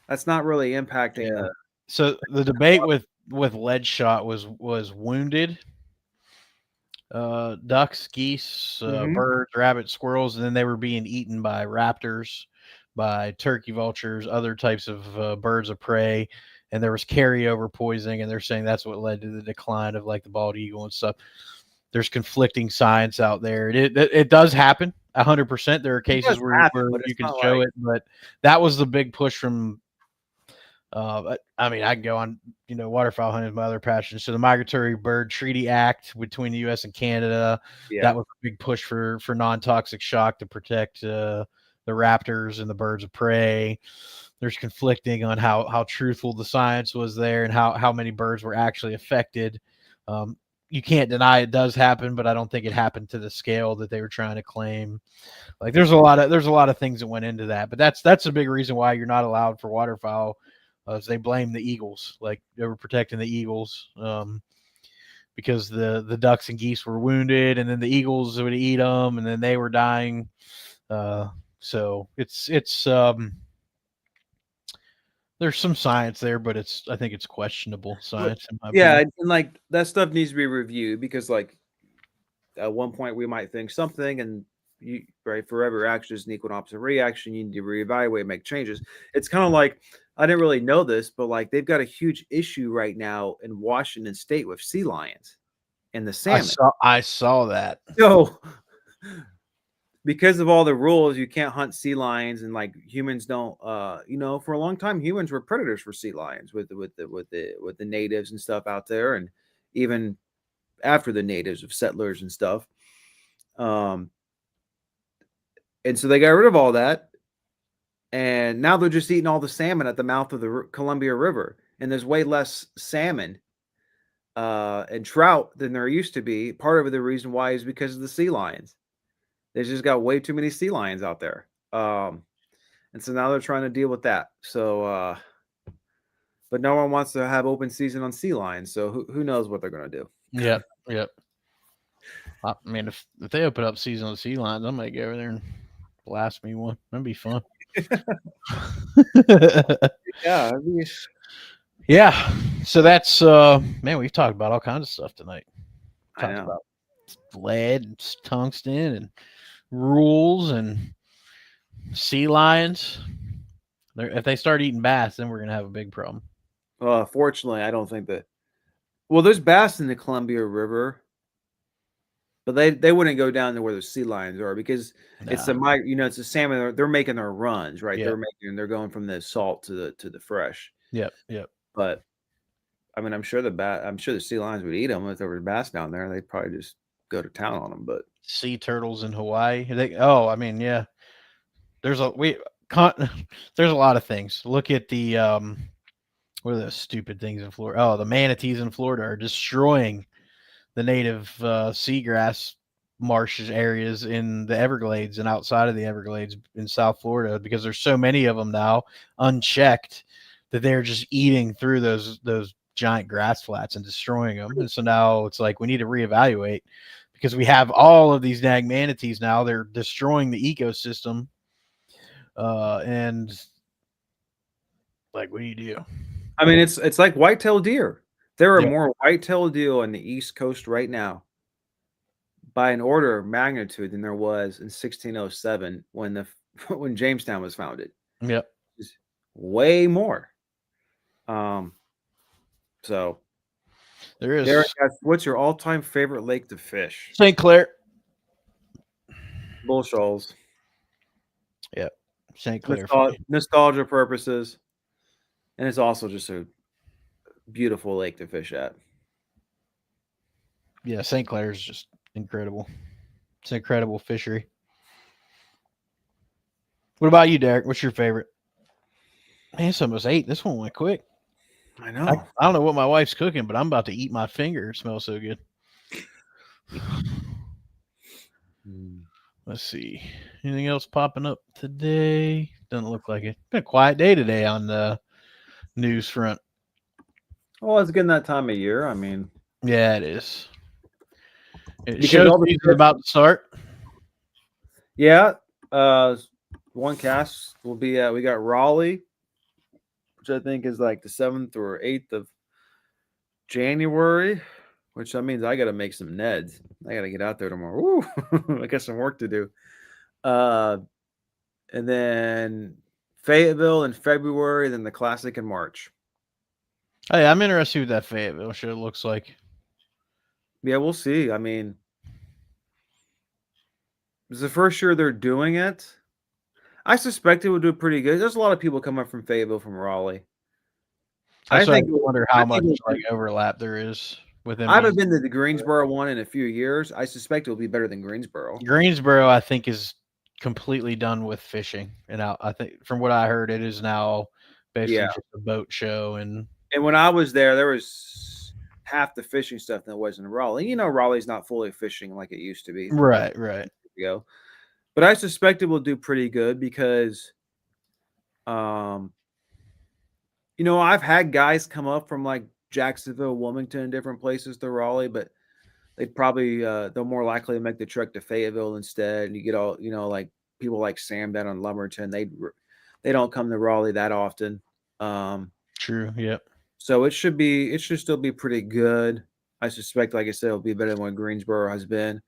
that's not really impacting. Yeah. So the debate with lead shot was wounded ducks, geese, birds, rabbits, squirrels, and then they were being eaten by raptors, by turkey vultures, other types of birds of prey, and there was carryover poisoning, and they're saying that's what led to the decline of like the bald eagle and stuff. There's conflicting science out there. It does happen 100%. There are cases where you can show it, but that was the big push from. I mean, I can go on, waterfowl hunting is my other passion. So the Migratory Bird Treaty Act between the U.S. and Canada, that was a big push for non-toxic shock to protect the raptors and the birds of prey. There's conflicting on how truthful the science was there and how many birds were actually affected. You can't deny it does happen, but I don't think it happened to the scale that they were trying to claim. Like there's a lot of things that went into that, but that's a big reason why you're not allowed for waterfowl. As they blame the eagles, like they were protecting the eagles because the ducks and geese were wounded, and then the eagles would eat them, and then they were dying. So it's there's some science there, but I think it's questionable science. In my opinion. And like that stuff needs to be reviewed because like at one point we might think something, and for every action is an equal and opposite reaction. You need to reevaluate, make changes. It's kind of like, I didn't really know this, but like they've got a huge issue right now in Washington State with sea lions and the salmon. I saw that. So because of all the rules, you can't hunt sea lions, and like humans don't. For a long time, humans were predators for sea lions with the natives and stuff out there, and even after the natives of settlers and stuff. And so they got rid of all that. and now they're just eating all the salmon at the mouth of the Columbia River, and there's way less salmon and trout than there used to be. Part of the reason why is because of the sea lions. They just got way too many sea lions out there. And so now they're trying to deal with that. So, but no one wants to have open season on sea lions. So who knows what they're going to do? Yep. Yep. I mean, if they open up season on sea lions, I might go over there and blast me one. That'd be fun. Yeah. Yeah. So that's man, we've talked about all kinds of stuff tonight. I know. About lead and tungsten and rules and sea lions. If they start eating bass, then we're gonna have a big problem. Well, fortunately, I don't think that. Well, there's bass in the Columbia River, but they wouldn't go down to where the sea lions are because it's it's the salmon. They're making their runs, right? Yeah. They're going from the salt to the fresh. Yep. Yep. But I mean, I'm sure the sea lions would eat them if there was bass down there. They'd probably just go to town on them. But sea turtles in Hawaii. I mean, yeah. There's a lot of things. Look at the what are those stupid things in Florida? Oh, the manatees in Florida are destroying the native seagrass marshes areas in the Everglades and outside of the Everglades in South Florida because there's so many of them now unchecked that they're just eating through those giant grass flats and destroying them. And so now it's like we need to reevaluate because we have all of these dang manatees now. They're destroying the ecosystem. And like, what do you do? I mean, it's like white-tailed deer. There are more white-tailed deer on the East Coast right now by an order of magnitude than there was in 1607 when Jamestown was founded. Yep. It's way more. So there is. Derek, what's your all-time favorite lake to fish? St. Clair. Bull Shoals. Yep. St. Clair. Nostalgia purposes. And it's also just a beautiful lake to fish at. Yeah, St. Clair is just incredible. It's an incredible fishery. What about you, Derek? What's your favorite? Man, it's almost 8. This one went quick. I know. I don't know what my wife's cooking, but I'm about to eat my finger. It smells so good. Let's see. Anything else popping up today? Doesn't look like it. Been a quiet day today on the news front. Well, it's getting that time of year. I mean, yeah, it is. It shows season's about to start. Yeah. One cast will be we got Raleigh, which I think is like the 7th or 8th of January, which that means I got to make some Neds. I got to get out there tomorrow. Ooh, I got some work to do. And then Fayetteville in February, then the Classic in March. Hey, I'm interested what that Fayetteville show looks like. Yeah, we'll see. I mean, it's the first year they're doing it. I suspect it would do pretty good. There's a lot of people coming from Fayetteville from Raleigh. I wonder how much like overlap there is with them. I haven't been to the Greensboro one in a few years. I suspect it will be better than Greensboro. Greensboro, I think, is completely done with fishing, and I think from what I heard, it is now basically just a boat show. And when I was there was half the fishing stuff that was in Raleigh. You know, Raleigh's not fully fishing like it used to be. Right. But I suspect it will do pretty good because, you know, I've had guys come up from like Jacksonville, Wilmington, different places to Raleigh, but they'd probably they're more likely to make the trek to Fayetteville instead. And you get all, you know, like people like Sam down on Lumberton. They don't come to Raleigh that often. True. Yep. So it should still be pretty good. I suspect, like I said, it'll be better than what Greensboro has been.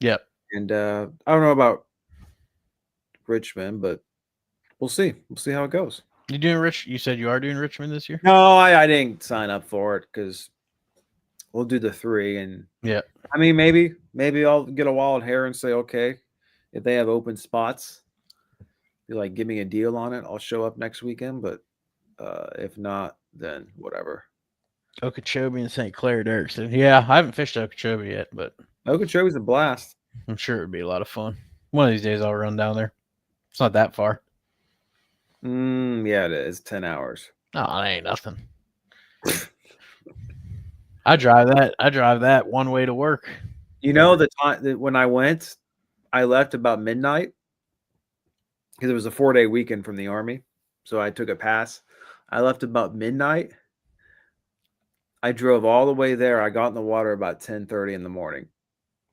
Yep. And I don't know about Richmond, but we'll see. We'll see how it goes. You doing You said you are doing Richmond this year? No, I didn't sign up for it because we'll do the 3. And yeah, I mean, maybe I'll get a wild hair and say, okay, if they have open spots, be like, give me a deal on it. I'll show up next weekend. But if not, then whatever. Okeechobee and St. Clair, Derek said. Yeah, I haven't fished Okeechobee yet, but Okeechobee's a blast. I'm sure it'd be a lot of fun. One of these days I'll run down there. It's not that far. Yeah, it is 10 hours. No, that ain't nothing. I drive that one way to work. You know, the time that when I went, I left about midnight because it was a 4-day weekend from the Army. So I took a pass. I left about midnight. I drove all the way there. I got in the water about 10:30 in the morning,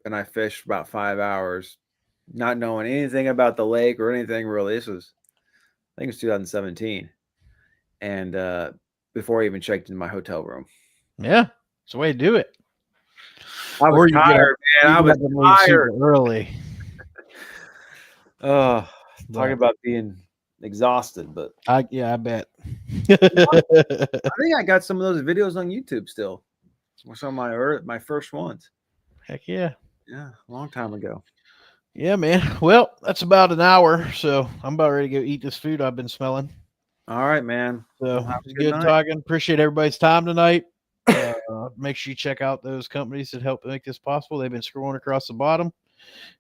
and I fished for about 5 hours, not knowing anything about the lake or anything really. I think it was 2017, and before I even checked into my hotel room. Yeah, it's the way to do it. I Or was you get tired, man. I was tired. early. Talking about being exhausted, but I bet. I think I got some of those videos on YouTube still. Some of my first ones. Heck yeah. Yeah, a long time ago. Yeah, man. Well, that's about an hour, so I'm about ready to go eat this food I've been smelling. All right, man. So Have a it's good good night. talking. Appreciate everybody's time tonight. Make sure you check out those companies that help make this possible. They've been scrolling across the bottom,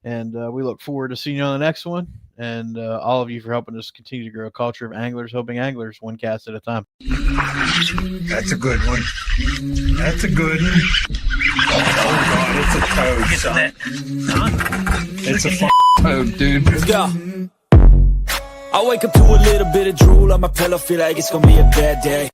and we look forward to seeing you on the next one. And all of you for helping us continue to grow a culture of anglers, helping anglers one cast at a time. That's a good one. That's a good one. Oh God, it's a toad, son. It's a toad, dude. Let's go. I wake up to a little bit of drool on my pillow, feel like it's gonna be a bad day.